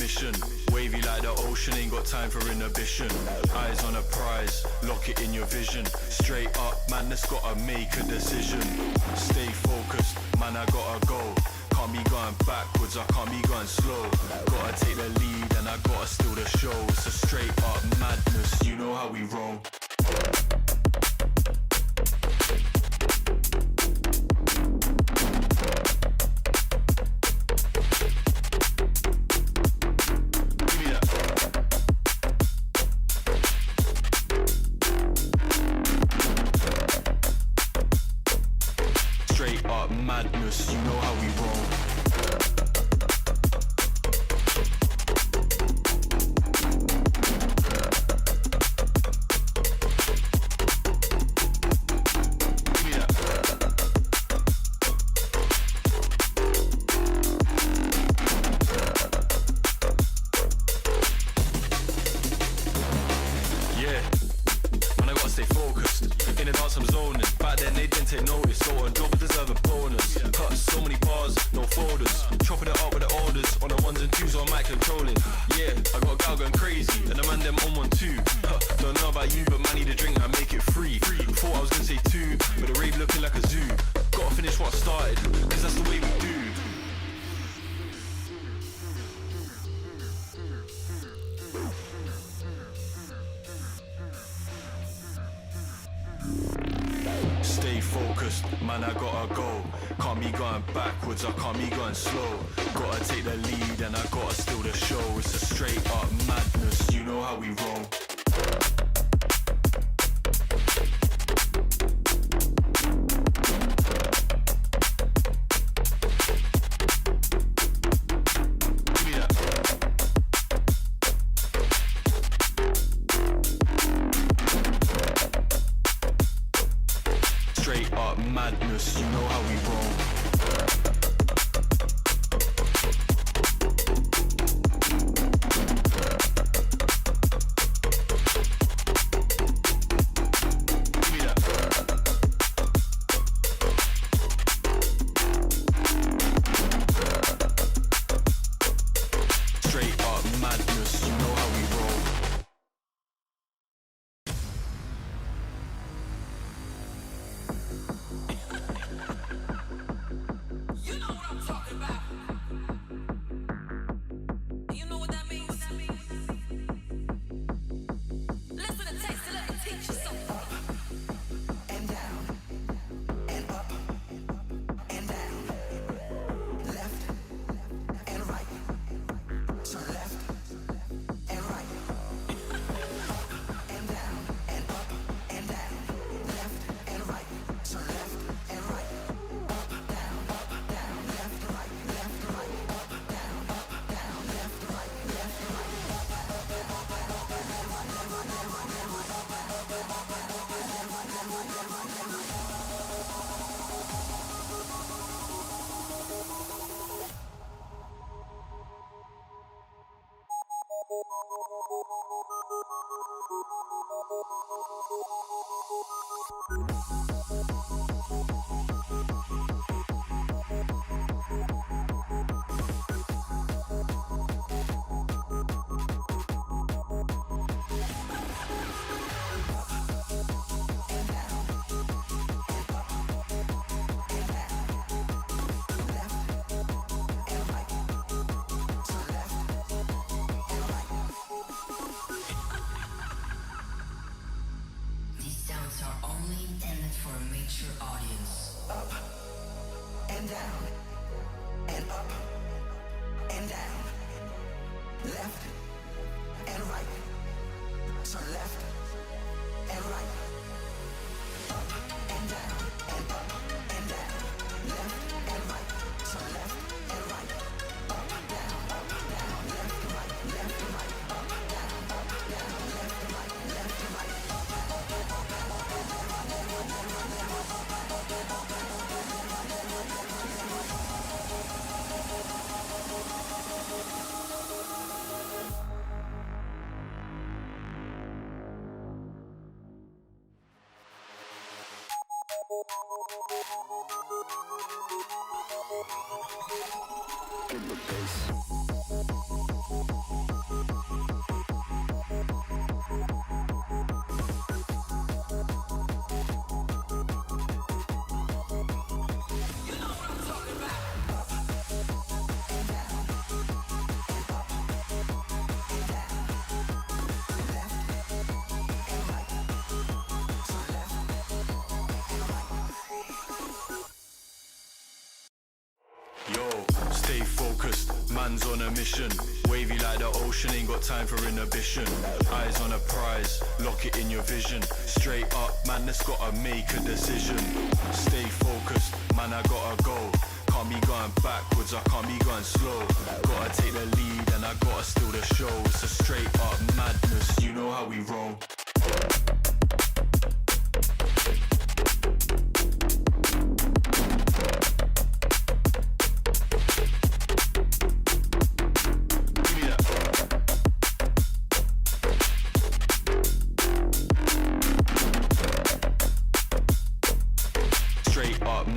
mission. Wavy like the ocean, ain't got time for inhibition. Eyes on a prize, lock it in your vision. Straight up, man, that's gotta make a decision. Stay focused, man, I gotta go. Can't be going backwards, I can't be going slow. Gotta take the lead and I gotta steal the show. It's a straight up madness, you know how we roll. Madness, you know how we roll. Yeah, man, I gotta stay focused. In the dance I'm zoning. Back then they didn't take notice, so on job deserve a bonus. Cut so many bars, no folders. Chopping it up with the orders. On the ones and twos on mic controlling. Yeah, I got a gal going crazy, and the man them on 1 2. Don't know about you, but man need a drink and make it free. Thought I was gonna say 2, but the rave looking like a zoo. Gotta finish what I started, cause that's the way we do. Stay focused, man, I gotta go. Can't be going backwards, I can't be going slow. Gotta take the lead and I gotta steal the show. It's a straight up madness, you know how we roll. Straight up madness, you know how we roll. Straight up madness, you know how we roll. You know what I'm talking about. You know what that means? Listen to taste and let me teach you something. Up and down and up and down, left and right. So left and right. Up and down and up and down, left and right. So left and right. Up, down, left, right, left, right. Up, down, left, right, left, right. These sounds are only intended for a mature audience. Up and down and up and down, left and right. So left and right. Up and down and up and down, left and right. So left and right. Up, down, left, right, left, right. Up, down, left, right, left, right. In the face. Stay focused, man's on a mission. Wavy like the ocean, ain't got time for inhibition. Eyes on a prize, lock it in your vision. Straight up, man, that's gotta make a decision. Stay focused, man, I gotta go. Can't be going backwards, I can't be going slow. Gotta take the lead and I gotta steal the show. It's a straight up madness, you know how we roll.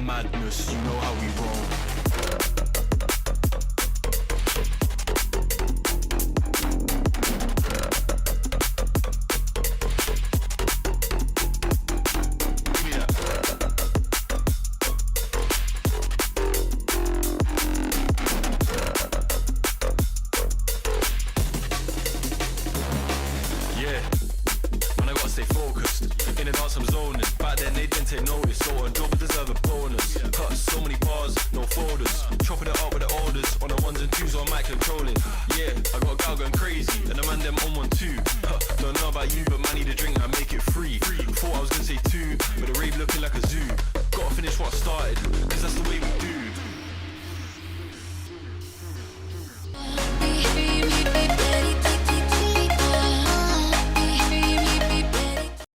Madness, you know how we roll.